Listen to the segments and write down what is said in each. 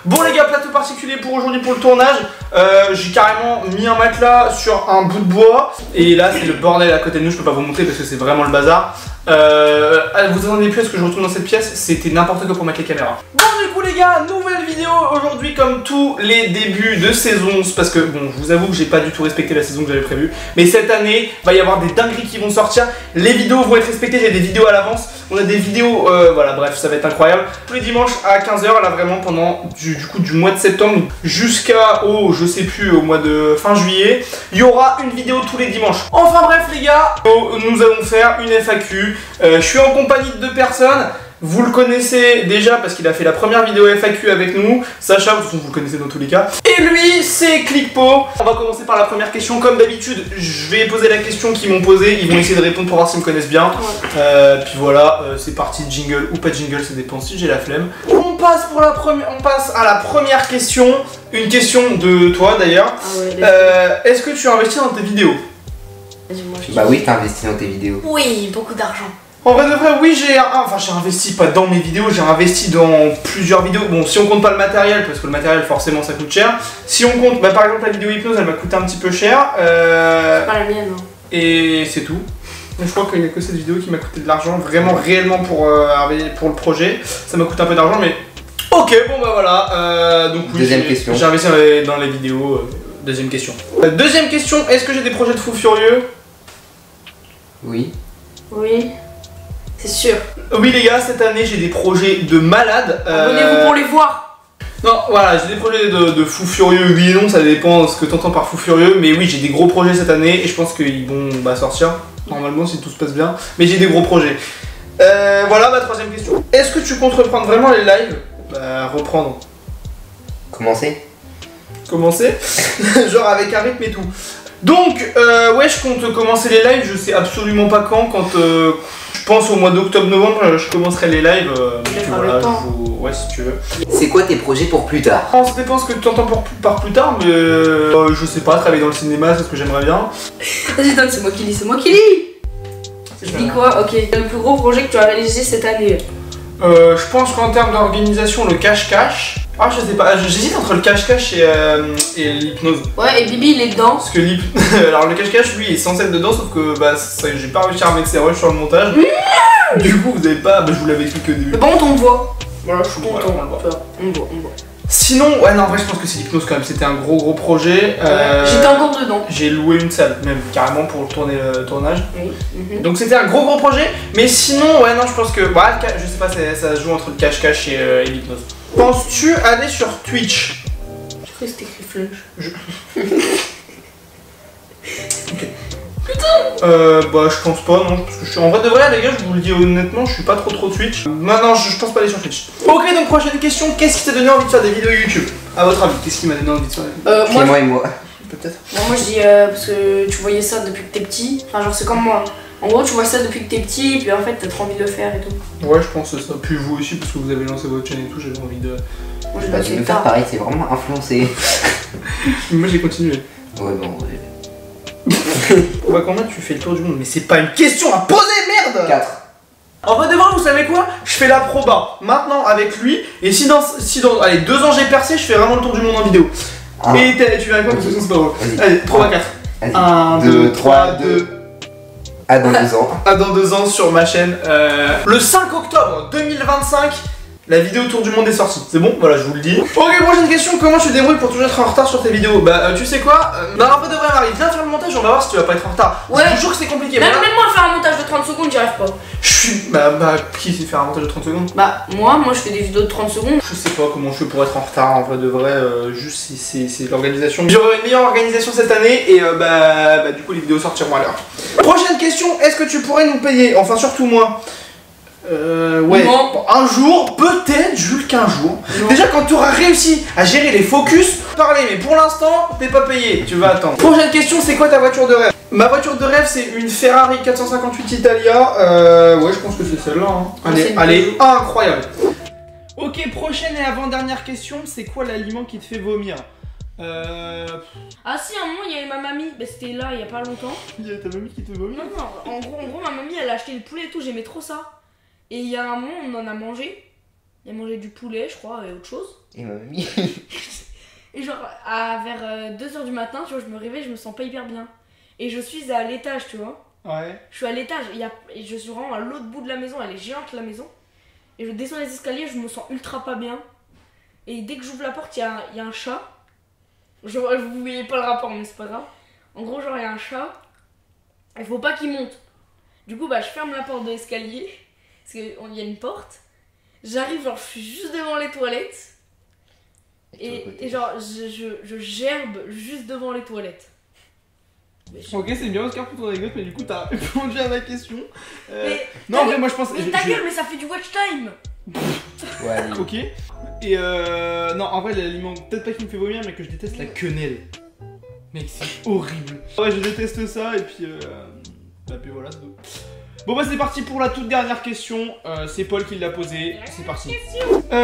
Bon les gars, plateau particulier pour aujourd'hui pour le tournage. J'ai carrément mis un matelas sur un bout de bois. Et là c'est le bordel à côté de nous, je peux pas vous montrer parce que c'est vous bazar. Vous attendez plus à ce que je retourne dans cette pièce, c'était n'importe quoi pour mettre les caméras. Bon du coup les gars, nouvelle vidéo aujourd'hui comme tous les débuts de saison. C'est parce que bon, je vous avoue que j'ai pas du tout respecté la saison que j'avais prévue. Mais cette année, va y avoir des dingueries qui vont sortir. Les vidéos vont être respectées, j'ai des vidéos à l'avance. On a des vidéos, voilà bref, ça va être incroyable. Tous les dimanches à 15 h là vraiment pendant du mois de septembre jusqu'à je sais plus, au mois de fin juillet. Il y aura une vidéo tous les dimanches. Enfin bref les gars, nous allons faire une FAQ. Je suis en compagnie de 2 personnes. Vous le connaissez déjà parce qu'il a fait la première vidéo FAQ avec nous. Sacha, de toute façon vous le connaissez dans tous les cas. Et lui, c'est Clickpo. On va commencer par la première question. Comme d'habitude, je vais poser la question qu'ils m'ont posée. Ils vont essayer de répondre pour voir s'ils me connaissent bien. Puis voilà, c'est parti, jingle ou pas jingle, ça dépend si j'ai la flemme. On passe à la première question. Une question de toi d'ailleurs. Est-ce que tu investis dans tes vidéos? Bah oui, t'as investi dans tes vidéos. Oui, beaucoup d'argent. En vrai de vrai, oui, j'ai investi pas dans mes vidéos, j'ai investi dans plusieurs vidéos. Bon, si on compte pas le matériel, parce que le matériel forcément ça coûte cher. Si on compte, par exemple la vidéo hypnose, elle m'a coûté un petit peu cher. C'est pas la mienne, hein. Et c'est tout. Je crois qu'il n'y a que cette vidéo qui m'a coûté de l'argent, vraiment réellement pour le projet. Ça m'a coûté un peu d'argent, mais ok, bon bah voilà. Donc oui, deuxième question. J'ai investi dans les vidéos. Deuxième question. Deuxième question, est-ce que j'ai des projets de fou furieux? Oui. Oui. C'est sûr. Oui les gars, cette année j'ai des projets de malade. Abonnez-vous pour les voir. Non, voilà, j'ai des projets de fou furieux, oui et non, ça dépend de ce que t'entends par fou furieux. Mais oui, j'ai des gros projets cette année et je pense qu'ils vont sortir, normalement si tout se passe bien. Mais j'ai des gros projets. Voilà ma troisième question. Est-ce que tu comptes reprendre vraiment les lives? Reprendre. Commencer. Commencer genre avec un rythme et tout. Donc, ouais, je compte commencer les lives, je sais absolument pas quand je pense au mois d'octobre-novembre, je commencerai les lives. Voilà, ouais, si tu veux. C'est quoi tes projets pour plus tard? Ça dépend ce que tu entends par plus tard, mais je sais pas, travailler dans le cinéma, c'est ce que j'aimerais bien. Vas-y, donne, c'est moi qui lis, c'est moi qui lis. Je dis quoi? Ok, le plus gros projet que tu as réalisé cette année? Je pense qu'en termes d'organisation, le cache-cache. Ah, je sais pas, j'hésite entre le cache-cache et l'hypnose. Ouais, et Bibi il est dedans. Parce que alors le cache-cache, lui, il est censé être dedans, sauf que j'ai pas réussi à remettre ses rushs sur le montage. Du coup, vous avez pas. Je vous l'avais expliqué au début. Mais bon, on te voit. Voilà, je suis content. On voit. Sinon, ouais, non, en vrai, je pense que c'est l'hypnose quand même. C'était un gros projet. J'étais encore dedans. J'ai loué une salle, même carrément pour tourner le tournage. Oui. Donc c'était un gros projet. Mais sinon, ouais, non, je pense que. Bah, je sais pas, ça se joue entre le cache-cache et l'hypnose. Penses-tu aller sur Twitch? Je crois que c'était écrit flunch. Je pense pas, non. Parce que en vrai de vrai, les gars, je vous le dis honnêtement, je suis pas trop Twitch. Non, je pense pas aller sur Twitch. Ok, donc prochaine question, qu'est-ce qui t'a donné envie de faire des vidéos YouTube? À votre avis, qu'est-ce qui m'a donné envie de faire des vidéos? Moi et moi. Peut-être. Moi je dis parce que tu voyais ça depuis que t'es petit. Enfin, genre, c'est comme moi. En gros, tu vois ça depuis que t'es petit, puis en fait, t'as trop envie de le faire et tout. Ouais, je pense que c'est ça. Puis vous aussi, parce que vous avez lancé votre chaîne et tout, j'avais envie de. Moi, j'ai Bah, tu veux faire pareil, c'est vraiment influencé. Moi, j'ai continué. Ouais, bon, ouais. Combien tu fais le tour du monde? Mais c'est pas une question à poser, merde! 4. En vrai de vrai, vous savez quoi? Je fais la proba maintenant avec lui, et si dans allez, 2 ans j'ai percé, je fais vraiment le tour du monde en vidéo. Et tu viens quoi? Parce que sinon c'est pas drôle. Allez, proba 4. 1, 2, 3, 2. Ah, dans 2 ans. Ah, dans 2 ans sur ma chaîne. Le 5 octobre 2025, la vidéo tour du monde est sortie. C'est bon? Voilà, je vous le dis. Ok, prochaine question. Comment tu te débrouilles pour toujours être en retard sur tes vidéos? Tu sais quoi? Un peu de vrai, Marie, viens faire le montage, on va voir si tu vas pas être en retard. Ouais. Je te jure que c'est compliqué. Même moi, faire un montage de 30 secondes, j'y arrive pas. Je suis. Qui sait faire un montage de 30 secondes? Moi, je fais des vidéos de 30 secondes. Je sais pas comment je fais pour être en retard, en vrai de vrai, juste si c'est l'organisation. J'aurai une meilleure organisation cette année et du coup les vidéos sortiront à l'heure. Prochaine question, est-ce que tu pourrais nous payer, enfin surtout moi, ouais, non. Un jour, peut-être Jules qu'un jour. Non. Déjà quand tu auras réussi à gérer les focus, parler, mais pour l'instant, t'es pas payé, tu vas attendre. Prochaine question, c'est quoi ta voiture de rêve? Ma voiture de rêve, c'est une Ferrari 458 Italia, ouais je pense que c'est celle-là, hein. Elle est incroyable. Ok, prochaine et avant-dernière question, c'est quoi l'aliment qui te fait vomir? Ah si, à un moment il y avait ma mamie, c'était là il y a pas longtemps. Il y a ta mamie qui te vomit? Non, en gros ma mamie elle a acheté le poulet et tout, j'aimais trop ça. Et il y a un moment on en a mangé. Il a mangé du poulet, je crois, et autre chose. Et ma mamie. Et genre, vers 2h du matin, tu vois, je me réveille, je me sens pas hyper bien. Et je suis à l'étage, tu vois. Ouais. Je suis à l'étage, et je suis vraiment à l'autre bout de la maison, elle est géante la maison. Et je descends les escaliers, je me sens ultra pas bien. Et dès que j'ouvre la porte, il y a un chat. Vous voyez pas le rapport, mais c'est pas grave. En gros, genre, il y a un chat. Il faut pas qu'il monte. Du coup, bah, je ferme la porte de l'escalier. Parce qu'il y a une porte. J'arrive, genre, je suis juste devant les toilettes. Et genre, je gerbe juste devant les toilettes. Ok, c'est bien Oscar pour ton anecdote, mais du coup t'as répondu à ma question. Non, en vrai, moi je pense. Mais ta gueule, mais ça fait du watch time. Ouais, allez. Ok. Et non, en vrai, l'aliment, peut-être pas qu'il me fait vomir, mais que je déteste la quenelle. Mec, c'est horrible. Ouais, je déteste ça, et puis. Puis voilà, c'est tout. Bon, bah, c'est parti pour la toute dernière question. C'est Paul qui l'a posée. C'est parti.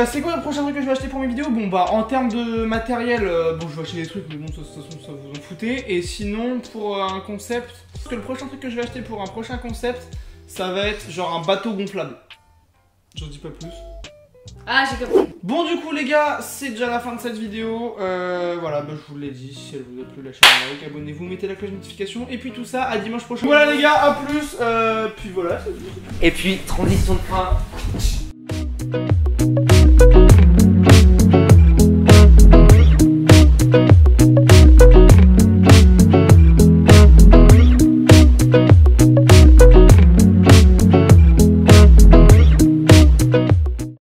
C'est quoi le prochain truc que je vais acheter pour mes vidéos? Bon, bah, en termes de matériel, bon, je vais acheter des trucs, mais bon, de toute façon, ça vous en foutez. Et sinon, pour un concept, parce que le prochain truc que je vais acheter pour un prochain concept, ça va être genre un bateau gonflable. J'en dis pas plus. Ah, j'ai compris. Bon, du coup, les gars, c'est déjà la fin de cette vidéo. Voilà, bah, je vous l'ai dit. Si elle vous a plu, lâchez un like, abonnez-vous, mettez la cloche de notification. Et puis tout ça, à dimanche prochain. Voilà, les gars, à plus. Puis voilà. Et puis, transition de fin.